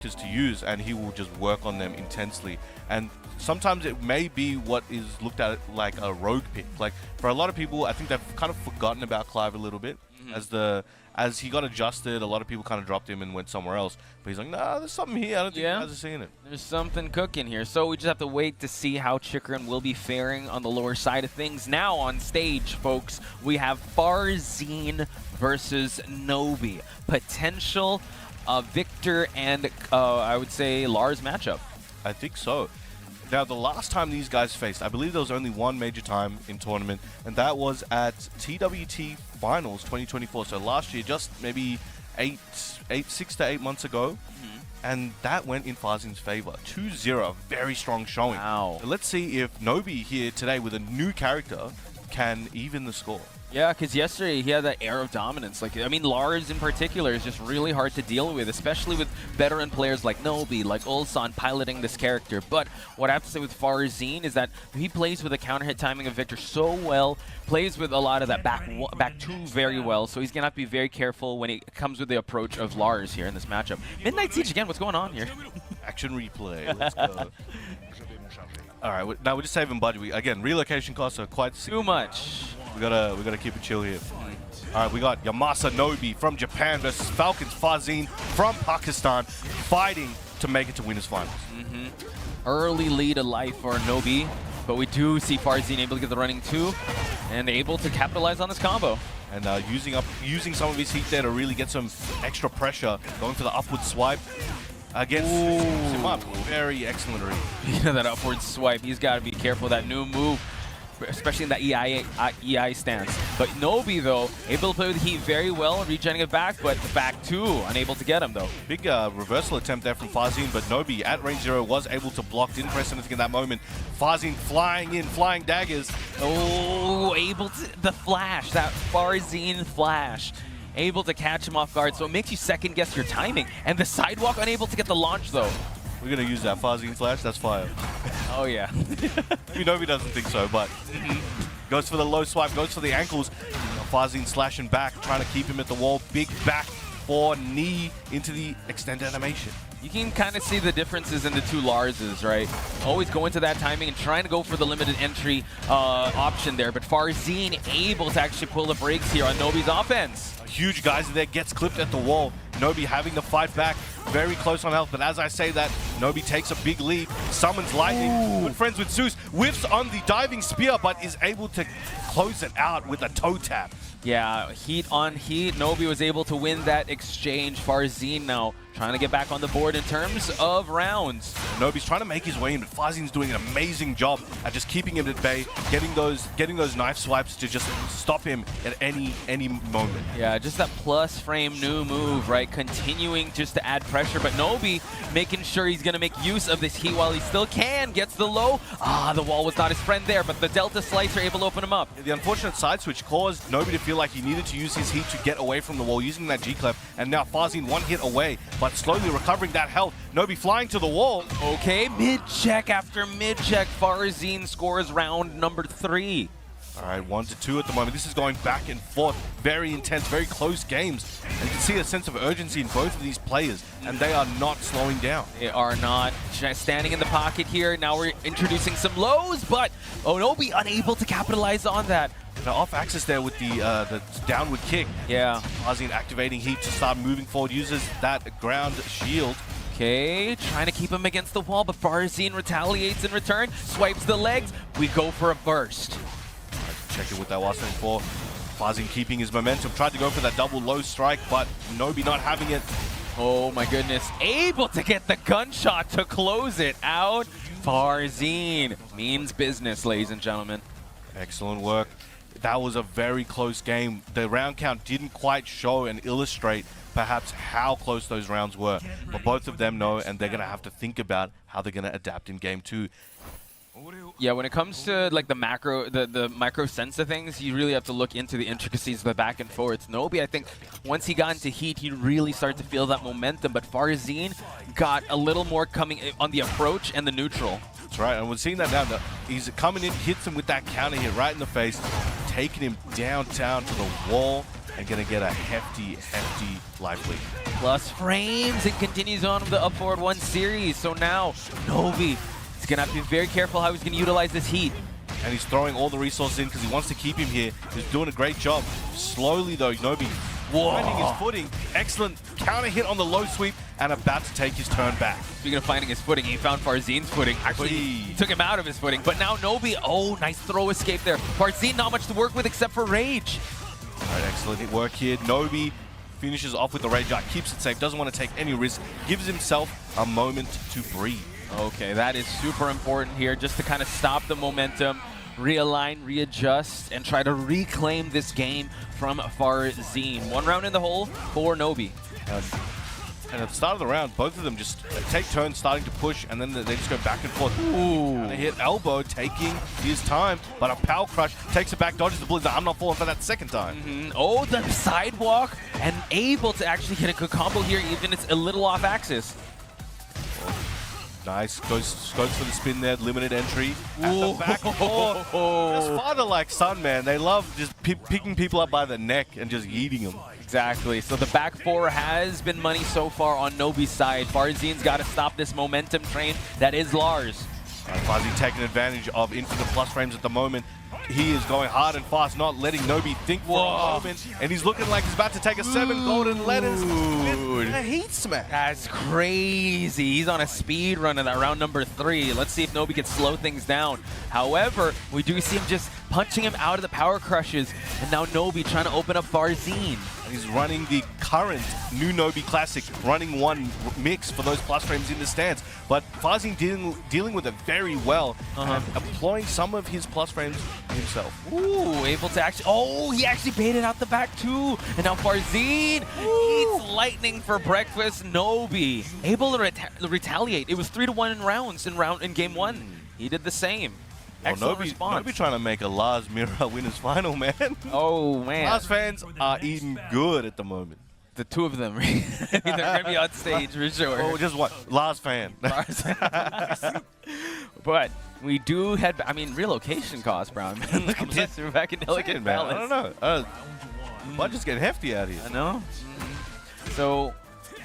to use, and he will just work on them intensely. And sometimes it may be what is looked at like a rogue pick. Like for a lot of people, I think they've kind of forgotten about Clive a little bit. As he got adjusted, a lot of people kind of dropped him and went somewhere else. But he's like, nah, there's something here. I don't think you guys are seeing it. There's something cooking here. So we just have to wait to see how Chikrin will be faring on the lower side of things. Now on stage, folks, we have Farzeen versus Nobi. Potential Victor and I would say Lars matchup. I think so. Now, the last time these guys faced, I believe there was only one major time in tournament, and that was at TWT Finals 2024. So last year, just maybe 6 to 8 months ago, and that went in Farzeen's favor. 2-0, very strong showing. Wow. So let's see if Nobi here today with a new character can even the score. Yeah, because yesterday he had that air of dominance. Like, I mean, Lars in particular is just really hard to deal with, especially with veteran players like Nobi, like Ulsan piloting this character. But what I have to say with Farzeen is that he plays with the counter hit timing of Victor so well, plays with a lot of that back two very well, so he's going to have to be very careful when he comes with the approach of Lars here in this matchup. Midnight Siege again, what's going on here? Action replay, let's go. All right, now we're just saving budget. Again, relocation costs are quite too much. We gotta keep it chill here. All right, we got Yamasa Nobi from Japan versus Falcons Farzeen from Pakistan, fighting to make it to winners finals. Early lead of life for Nobi, but we do see Farzeen able to get the running too, and able to capitalize on this combo. And using some of his heat there to really get some extra pressure, going for the upward swipe against him up. Very excellent read. You know, that upward swipe, he's got to be careful of that new move, especially in that EI stance. But Nobi, though, able to play with heat very well, regenerating it back, but back two, unable to get him, though. Big reversal attempt there from Farzeen, but Nobi at range 0 was able to block, didn't press anything in that moment. Farzeen flying in, flying daggers. Oh, able to, the flash, that Farzeen flash. Able to catch him off guard, so it makes you second guess your timing. And the sidewalk unable to get the launch, though. We're going to use that Farzeen flash, that's fire. Oh, yeah. Maybe Nobi doesn't think so, but goes for the low swipe, goes for the ankles. Farzeen slashing back, trying to keep him at the wall. Big back for knee into the extended animation. You can kind of see the differences in the two Larses, right? Always go into that timing and trying to go for the limited entry option there, but Farzeen able to actually pull the brakes here on Nobi's offense. Huge guys in there, gets clipped at the wall. Nobi having to fight back, very close on health, but as I say that, Nobi takes a big lead, summons lightning, good friends with Zeus, whiffs on the diving spear, but is able to close it out with a toe tap. Yeah, heat on heat. Nobi was able to win that exchange. Farzeen now trying to get back on the board in terms of rounds. Nobi's trying to make his way in, but Farzeen's doing an amazing job at just keeping him at bay, getting those knife swipes to just stop him at any moment. Yeah, just that plus frame new move, right? Continuing just to add pressure, but Nobi making sure he's going to make use of this heat while he still can. Gets the low. The wall was not his friend there, but the Delta Slicer able to open him up. The unfortunate side switch caused Nobi to feel like he needed to use his heat to get away from the wall using that G-Clef, and now Farzeen one hit away, but slowly recovering that health. Nobi flying to the wall. Okay, mid-check after mid-check. Farzeen scores round number 3. All right, 1-2 at the moment. This is going back and forth. Very intense, very close games. And you can see a sense of urgency in both of these players, and they are not slowing down. They are not. Standing in the pocket here. Now we're introducing some lows, but Nobi unable to capitalize on that. Now off axis there with the downward kick. Yeah. Farzeen activating heat to start moving forward, uses that ground shield. Okay, trying to keep him against the wall, but Farzeen retaliates in return, swipes the legs. We go for a burst. Check it with that Wasen 4. Farzeen keeping his momentum. Tried to go for that double low strike, but Nobi not having it. Oh my goodness. Able to get the gunshot to close it out. Farzeen means business, ladies and gentlemen. Excellent work. That was a very close game. The round count didn't quite show and illustrate perhaps how close those rounds were. But both of them know, and they're going to have to think about how they're going to adapt in game 2. Yeah, when it comes to like the macro, the micro sense of things, you really have to look into the intricacies of the back and forwards. Nobi, I think, once he got into heat, he really started to feel that momentum. But Farzeen got a little more coming on the approach and the neutral. That's right, and we're seeing that now. He's coming in, hits him with that counter hit right in the face, taking him downtown to the wall. and gonna get a hefty life lead. Plus frames, it continues on with the up forward 1 series. So now Nobi is gonna have to be very careful how he's gonna utilize this heat. And he's throwing all the resources in because he wants to keep him here. He's doing a great job. Slowly though, Nobi finding his footing. Excellent counter hit on the low sweep and about to take his turn back. Speaking of finding his footing, he found Farzeen's footing. Actually, he took him out of his footing. But now Nobi, oh, nice throw escape there. Farzeen not much to work with except for Rage. All right, excellent work here. Nobi finishes off with the Rage Art, keeps it safe, doesn't want to take any risk, gives himself a moment to breathe. Okay, that is super important here just to kind of stop the momentum, realign, readjust, and try to reclaim this game from Farzeen. 1 round in the hole for Nobi. And at the start of the round, both of them just take turns starting to push, and then they just go back and forth. Ooh. And they hit elbow, taking his time, but a power crush takes it back, dodges the blitz. I'm not falling for that second time. Oh, the sidewalk, and able to actually get a good combo here, even it's a little off axis. Nice, goes for the spin there, limited entry. At the back four. Just father like son, man. They love just picking people up by the neck and just yeeting them. Exactly. So the back 4 has been money so far on Nobi's side. Farzeen's got to stop this momentum train that is Lars. Farzeen taking advantage of infinite plus frames at the moment. He is going hard and fast, not letting Nobi think for a moment. And he's looking like he's about to take a 7 golden letters with a heat smash. That's crazy. He's on a speed run in that round number 3. Let's see if Nobi can slow things down. However, we do see him just punching him out of the power crushes. And now Nobi trying to open up Farzeen. He's running the current new Nobi Classic, running 1 mix for those plus frames in the stance. But Farzeen dealing with it very well, and employing some of his plus frames himself. Ooh, able to actually, oh, he actually baited out the back too. And now Farzeen eats lightning for breakfast. Nobi able to retaliate. It was 3-1 in rounds in game 1. He did the same. Well, Excellent response. Nobi trying to make a Lars Mirror winners final, man. Oh, man. Lars fans are eating good at the moment. The 2 of them, they're going to be on stage for sure. Oh, just one. Lars fan. Lars. But we do head back. I mean, relocation costs, Brown. Look at this. We're back in Delicate Balance. I don't know. Budget's getting hefty out here. I know. So,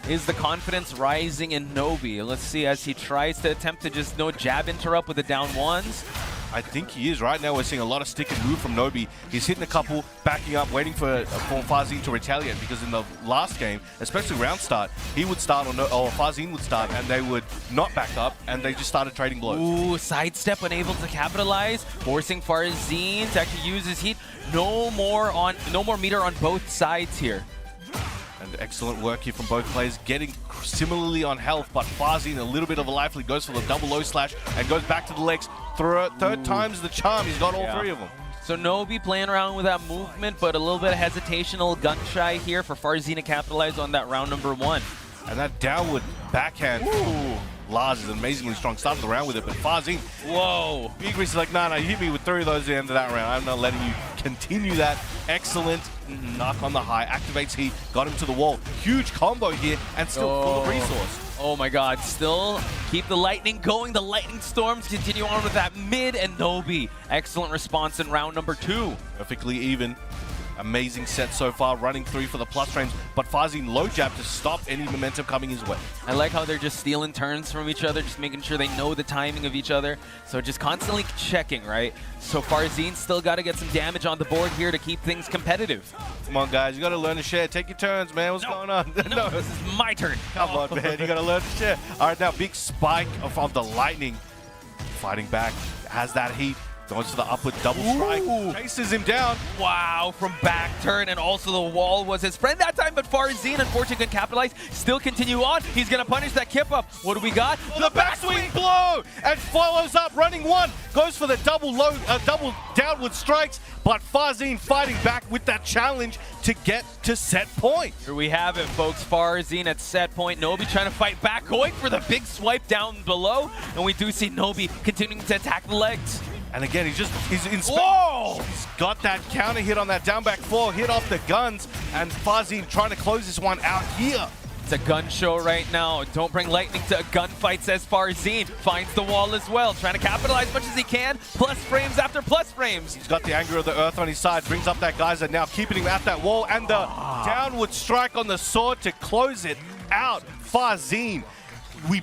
is the confidence rising in Nobi? Let's see as he tries to attempt to just jab interrupt with the down 1s. I think he is. Right now we're seeing a lot of stick and move from Nobi. He's hitting a couple, backing up, waiting for Farzeen to retaliate, because in the last game, especially round start, he would start or Farzeen would start and they would not back up and they just started trading blows. Ooh, sidestep unable to capitalize, forcing Farzeen to actually use his heat. No more meter on both sides here. And excellent work here from both players, getting similarly on health, but Farzeen a little bit of a life lead, goes for the double low slash and goes back to the legs. Third time's the charm, he's got all 3 of them. So Nobi playing around with that movement, but a little bit of hesitation, a little gun shy here for Farzeen to capitalize on that round number 1. And that downward backhand. Ooh. Lars is amazingly strong. Started the round with it, but Farzeen, whoa. Big Reese is like, no, you hit me with 3 of those at the end of that round. I'm not letting you continue that. Excellent knock on the high. Activates heat, got him to the wall. Huge combo here, and still full of resource. Oh my god, still keep the lightning going. The lightning storms continue on with that mid, and Nobi. Excellent response in round number 2. Perfectly even. Amazing set so far, running 3 for the plus frames, but Farzeen low jab to stop any momentum coming his way. I like how they're just stealing turns from each other, just making sure they know the timing of each other. So just constantly checking, right? So Farzeen still got to get some damage on the board here to keep things competitive. Come on, guys, you got to learn to share. Take your turns, man. What's going on? No, this is my turn. Come on, man. You got to learn to share. All right, now big spike of the lightning. Fighting back, has that heat. Goes for the upward double strike, chases him down. Wow, from back turn, and also the wall was his friend that time, but Farzeen, unfortunately, couldn't capitalize. Still continue on. He's going to punish that kip up. What do we got? The backswing blow, and follows up, running 1. Goes for the double downward strikes, but Farzeen fighting back with that challenge to get to set point. Here we have it, folks. Farzeen at set point. Nobi trying to fight back, going for the big swipe down below, and we do see Nobi continuing to attack the legs. And again, he's in space. Whoa! He's got that counter hit on that down back 4, hit off the guns, and Farzeen trying to close this one out here. It's a gun show right now. Don't bring lightning to a gunfight, says Farzeen. Finds the wall as well, trying to capitalize as much as he can. Plus frames after plus frames. He's got the anger of the earth on his side, brings up that Geyser now, keeping him at that wall, and the downward strike on the sword to close it out. Farzeen, we